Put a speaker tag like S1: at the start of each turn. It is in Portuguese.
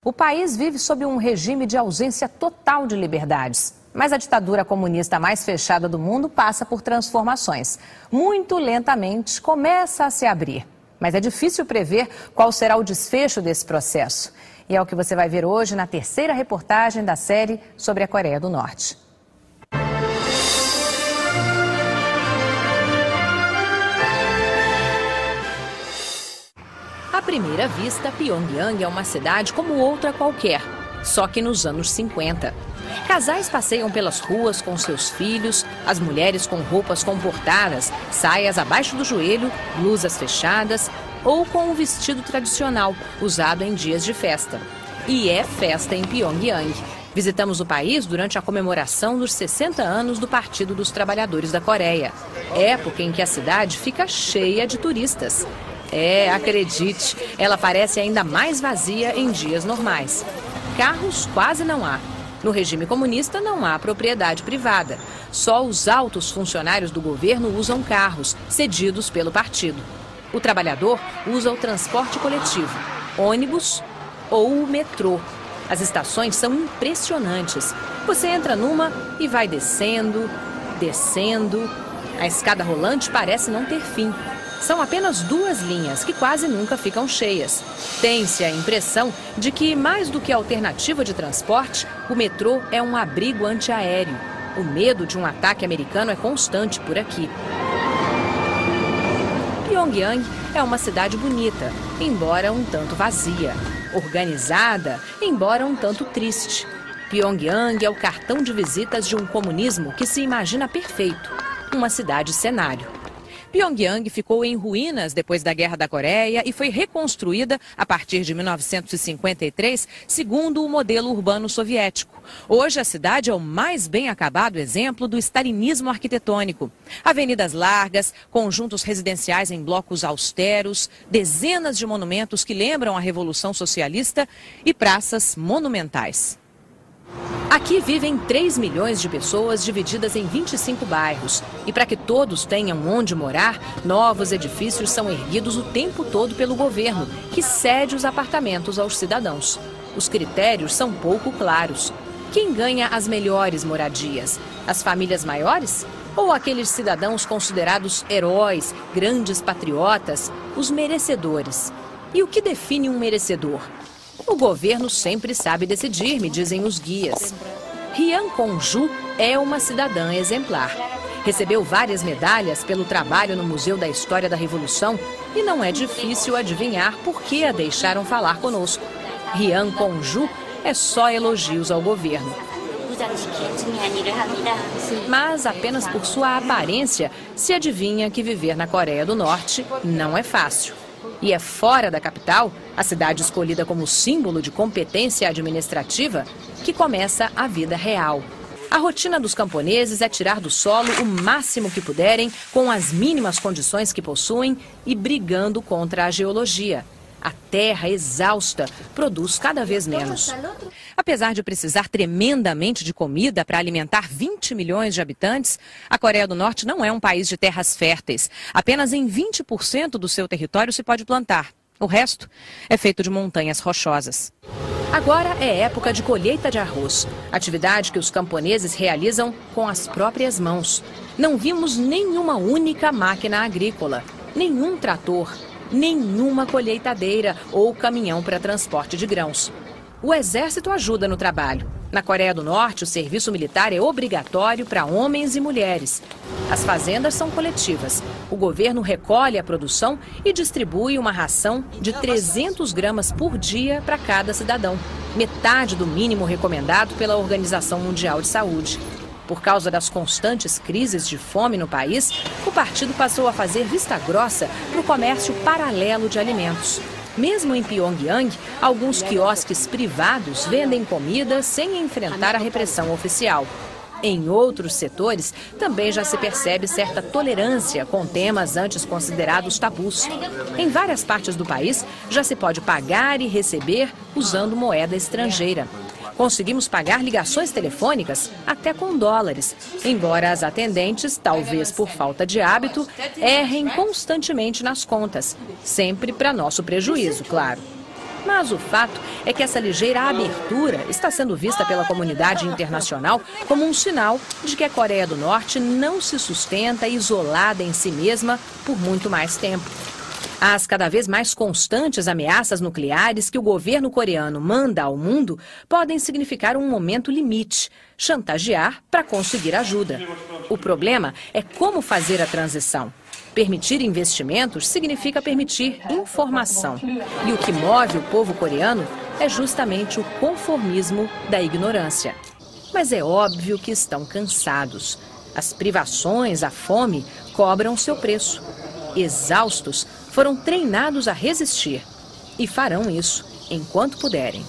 S1: O país vive sob um regime de ausência total de liberdades. Mas a ditadura comunista mais fechada do mundo passa por transformações. Muito lentamente começa a se abrir. Mas é difícil prever qual será o desfecho desse processo. E é o que você vai ver hoje na terceira reportagem da série sobre a Coreia do Norte. À primeira vista, Pyongyang é uma cidade como outra qualquer, só que nos anos 50. Casais passeiam pelas ruas com seus filhos, as mulheres com roupas comportadas, saias abaixo do joelho, blusas fechadas ou com o vestido tradicional, usado em dias de festa. E é festa em Pyongyang. Visitamos o país durante a comemoração dos 60 anos do Partido dos Trabalhadores da Coreia, época em que a cidade fica cheia de turistas. Acredite, ela parece ainda mais vazia em dias normais. Carros quase não há. No regime comunista não há propriedade privada. Só os altos funcionários do governo usam carros, cedidos pelo partido. O trabalhador usa o transporte coletivo, ônibus ou o metrô. As estações são impressionantes. Você entra numa e vai descendo, descendo. A escada rolante parece não ter fim. São apenas 2 linhas que quase nunca ficam cheias. Tem-se a impressão de que, mais do que alternativa de transporte, o metrô é um abrigo antiaéreo. O medo de um ataque americano é constante por aqui. Pyongyang é uma cidade bonita, embora um tanto vazia. Organizada, embora um tanto triste. Pyongyang é o cartão de visitas de um comunismo que se imagina perfeito. Uma cidade cenário. Pyongyang ficou em ruínas depois da Guerra da Coreia e foi reconstruída a partir de 1953, segundo o modelo urbano soviético. Hoje a cidade é o mais bem acabado exemplo do stalinismo arquitetônico. Avenidas largas, conjuntos residenciais em blocos austeros, dezenas de monumentos que lembram a Revolução Socialista e praças monumentais. Aqui vivem 3 milhões de pessoas divididas em 25 bairros. E para que todos tenham onde morar, novos edifícios são erguidos o tempo todo pelo governo, que cede os apartamentos aos cidadãos. Os critérios são pouco claros. Quem ganha as melhores moradias? As famílias maiores? Ou aqueles cidadãos considerados heróis, grandes patriotas, os merecedores? E o que define um merecedor? O governo sempre sabe decidir, me dizem os guias. Rian Kong-ju é uma cidadã exemplar. Recebeu várias medalhas pelo trabalho no Museu da História da Revolução e não é difícil adivinhar por que a deixaram falar conosco. Rian Kong-ju é só elogios ao governo. Mas apenas por sua aparência se adivinha que viver na Coreia do Norte não é fácil. E é fora da capital, a cidade escolhida como símbolo de competência administrativa, que começa a vida real. A rotina dos camponeses é tirar do solo o máximo que puderem, com as mínimas condições que possuem e brigando contra a geologia. A terra exausta produz cada vez menos. Apesar de precisar tremendamente de comida para alimentar 20 milhões de habitantes, a Coreia do Norte não é um país de terras férteis. Apenas em 20% do seu território se pode plantar. O resto é feito de montanhas rochosas. Agora é época de colheita de arroz, atividade que os camponeses realizam com as próprias mãos. Não vimos nenhuma única máquina agrícola, nenhum trator, nenhuma colheitadeira ou caminhão para transporte de grãos. O exército ajuda no trabalho. Na Coreia do Norte, o serviço militar é obrigatório para homens e mulheres. As fazendas são coletivas. O governo recolhe a produção e distribui uma ração de 300 gramas por dia para cada cidadão, metade do mínimo recomendado pela Organização Mundial de Saúde. Por causa das constantes crises de fome no país, o partido passou a fazer vista grossa para o comércio paralelo de alimentos. Mesmo em Pyongyang, alguns quiosques privados vendem comida sem enfrentar a repressão oficial. Em outros setores, também já se percebe certa tolerância com temas antes considerados tabus. Em várias partes do país, já se pode pagar e receber usando moeda estrangeira. Conseguimos pagar ligações telefônicas até com dólares, embora as atendentes, talvez por falta de hábito, errem constantemente nas contas, sempre para nosso prejuízo, claro. Mas o fato é que essa ligeira abertura está sendo vista pela comunidade internacional como um sinal de que a Coreia do Norte não se sustenta isolada em si mesma por muito mais tempo. As cada vez mais constantes ameaças nucleares que o governo coreano manda ao mundo podem significar um momento limite, chantagear para conseguir ajuda. O problema é como fazer a transição. Permitir investimentos significa permitir informação. E o que move o povo coreano é justamente o conformismo da ignorância. Mas é óbvio que estão cansados. As privações, a fome, cobram seu preço. Exaustos, foram treinados a resistir e farão isso enquanto puderem.